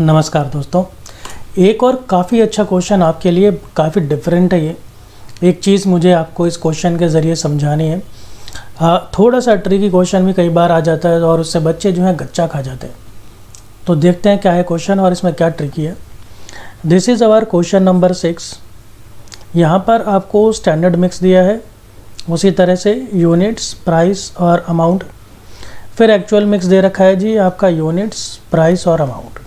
नमस्कार दोस्तों, एक और काफ़ी अच्छा क्वेश्चन आपके लिए, काफ़ी डिफरेंट है ये। एक चीज़ मुझे आपको इस क्वेश्चन के ज़रिए समझानी है। थोड़ा सा ट्रिकी क्वेश्चन भी कई बार आ जाता है और उससे बच्चे जो हैं गच्चा खा जाते हैं। तो देखते हैं क्या है क्वेश्चन और इसमें क्या ट्रिकी है। This is our question number 6। यहाँ पर आपको स्टैंडर्ड मिक्स दिया है, उसी तरह से यूनिट्स, प्राइस और अमाउंट। फिर एक्चुअल मिक्स दे रखा है जी आपका यूनिट्स, प्राइस और अमाउंट।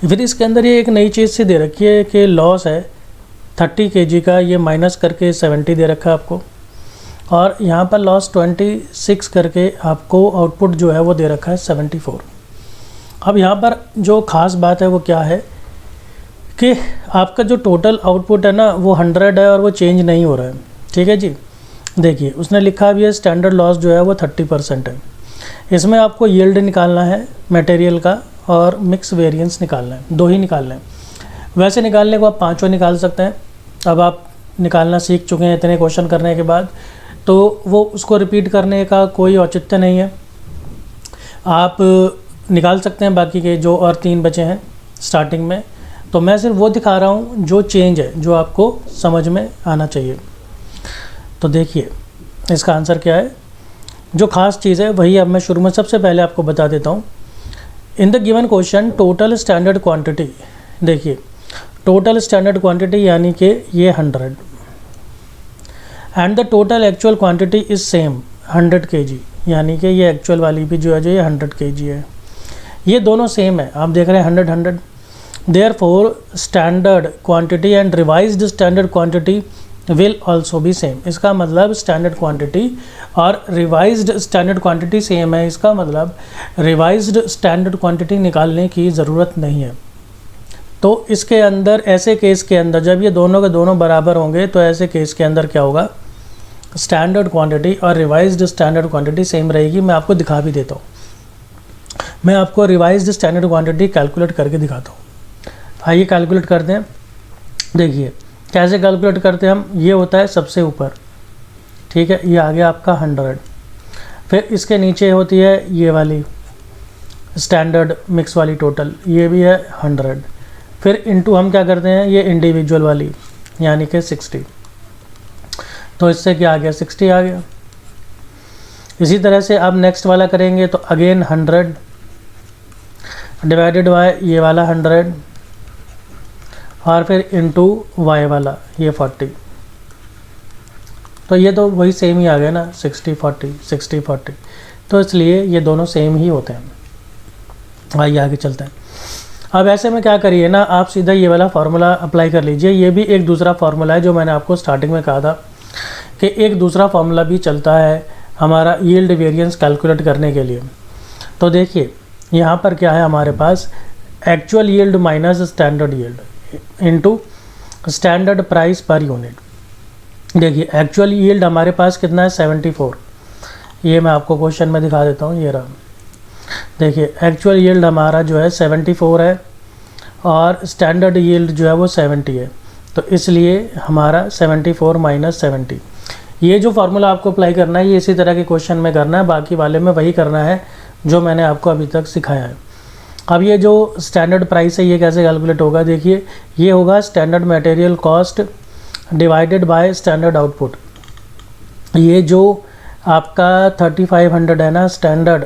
फिर इसके अंदर ये एक नई चीज़ सी दे रखी है कि लॉस है 30 kg का, ये माइनस करके 70 दे रखा है आपको। और यहाँ पर लॉस 26 करके आपको आउटपुट जो है वो दे रखा है 74। अब यहाँ पर जो ख़ास बात है वो क्या है कि आपका जो टोटल आउटपुट है ना वो 100 है और वो चेंज नहीं हो रहा है। ठीक है जी, देखिए उसने लिखा भी है स्टैंडर्ड लॉस जो है वो 30% है। इसमें आपको यील्ड निकालना है मटेरियल का और मिक्स वेरिएंस निकालना है, दो ही निकालना है। वैसे निकालने को आप पाँचों निकाल सकते हैं। अब आप निकालना सीख चुके हैं इतने क्वेश्चन करने के बाद, तो वो उसको रिपीट करने का कोई औचित्य नहीं है। आप निकाल सकते हैं बाकी के जो और 3 बचे हैं स्टार्टिंग में। तो मैं सिर्फ वो दिखा रहा हूँ जो चेंज है, जो आपको समझ में आना चाहिए। तो देखिए इसका आंसर क्या है। जो ख़ास चीज़ है वही अब मैं शुरू में सबसे पहले आपको बता देता हूँ। In the given question total standard quantity, देखिए टोटल स्टैंडर्ड क्वांटिटी यानी कि ये 100 and the total actual quantity is same 100 kg, यानी कि ये एक्चुअल वाली भी जो है ये 100 kg है। ये दोनों सेम है, आप देख रहे हैं 100। Therefore standard quantity and revised standard quantity will also भी सेम। इसका मतलब स्टैंडर्ड क्वांटिटी और रिवाइज्ड स्टैंडर्ड क्वांटिटी सेम है। इसका मतलब रिवाइज्ड स्टैंडर्ड क्वांटिटी निकालने की ज़रूरत नहीं है। तो इसके अंदर ऐसे केस के अंदर जब ये दोनों के दोनों बराबर होंगे तो ऐसे केस के अंदर क्या होगा, स्टैंडर्ड क्वांटिटी और रिवाइज्ड स्टैंडर्ड क्वांटिटी सेम रहेगी। मैं आपको दिखा भी देता हूँ। मैं आपको रिवाइज्ड स्टैंडर्ड क्वांटिटी कैलकुलेट करके दिखाता हूँ। आइए कैलकुलेट करते हैं। देखिए कैसे कैलकुलेट करते हैं हम। ये होता है सबसे ऊपर, ठीक है, ये आ गया आपका 100। फिर इसके नीचे होती है ये वाली स्टैंडर्ड मिक्स वाली टोटल, ये भी है 100। फिर इनटू हम क्या करते हैं, ये इंडिविजुअल वाली यानी कि 60। तो इससे क्या आ गया, 60 आ गया। इसी तरह से अब नेक्स्ट वाला करेंगे तो अगेन 100 डिवाइडेड बाय ये वाला 100 और फिर इनटू वाई वाला ये 40। तो ये तो वही सेम ही आ गया ना, 60-40 60-40। तो इसलिए ये दोनों सेम ही होते हैं। आइए आगे चलते हैं। अब ऐसे में क्या करिए ना, आप सीधा ये वाला फार्मूला अप्लाई कर लीजिए। ये भी एक दूसरा फार्मूला है जो मैंने आपको स्टार्टिंग में कहा था कि एक दूसरा फार्मूला भी चलता है हमारा यील्ड वेरिएंस कैलकुलेट करने के लिए। तो देखिए यहाँ पर क्या है हमारे पास, actual yield minus standard yield into standard price per unit. देखिए एक्चुअल यील्ड हमारे पास कितना है, 74। ये मैं आपको क्वेश्चन में दिखा देता हूँ, ये रहा। देखिए एक्चुअल यील्ड हमारा जो है 74 है और स्टैंडर्ड यील्ड जो है वो 70 है। तो इसलिए हमारा 74 माइनस 70। ये जो फार्मूला आपको अप्लाई करना है ये इसी तरह के क्वेश्चन में करना है, बाकी वाले में वही करना है जो मैंने आपको अभी तक सिखाया है। अब ये जो स्टैंडर्ड प्राइस है ये कैसे कैलकुलेट होगा, देखिए ये होगा standard material cost divided by standard output. ये जो आपका 3500 है ना स्टैंडर्ड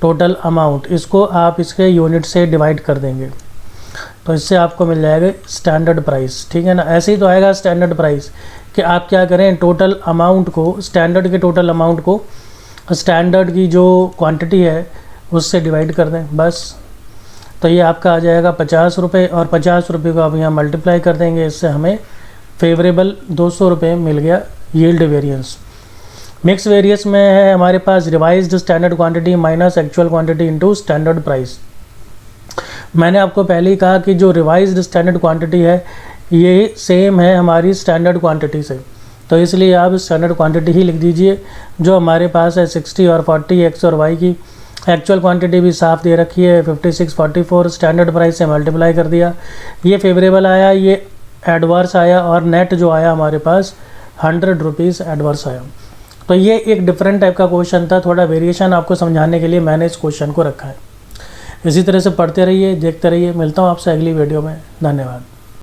टोटल अमाउंट, इसको आप इसके यूनिट से डिवाइड कर देंगे तो इससे आपको मिल जाएगा स्टैंडर्ड प्राइस। ठीक है ना, ऐसे ही तो आएगा स्टैंडर्ड प्राइस कि आप क्या करें, टोटल अमाउंट को, स्टैंडर्ड के टोटल अमाउंट को स्टैंडर्ड की जो क्वांटिटी है उससे डिवाइड कर दें बस। तो ये आपका आ जाएगा 50 रुपये और 50 रुपये को आप यहाँ मल्टीप्लाई कर देंगे। इससे हमें फेवरेबल 200 रुपये मिल गया यील्ड वेरिएंस। मिक्स वेरिएंस में है हमारे पास revised standard quantity minus actual quantity into standard price. मैंने आपको पहले ही कहा कि जो रिवाइज्ड स्टैंडर्ड क्वांटिटी है ये सेम है हमारी स्टैंडर्ड क्वांटिटी से, तो इसलिए आप स्टैंडर्ड क्वांटिटी ही लिख दीजिए जो हमारे पास है 60 और 40 एक्स और वाई की। एक्चुअल क्वांटिटी भी साफ दे रखी है 56-44, स्टैंडर्ड प्राइस से मल्टीप्लाई कर दिया। ये फेवरेबल आया, ये एडवर्स आया और नेट जो आया हमारे पास 100 रुपीज़ एडवर्स आया। तो ये एक डिफरेंट टाइप का क्वेश्चन था, थोड़ा वेरिएशन आपको समझाने के लिए मैंने इस क्वेश्चन को रखा है। इसी तरह से पढ़ते रहिए, देखते रहिए। मिलता हूँ आपसे अगली वीडियो में। धन्यवाद।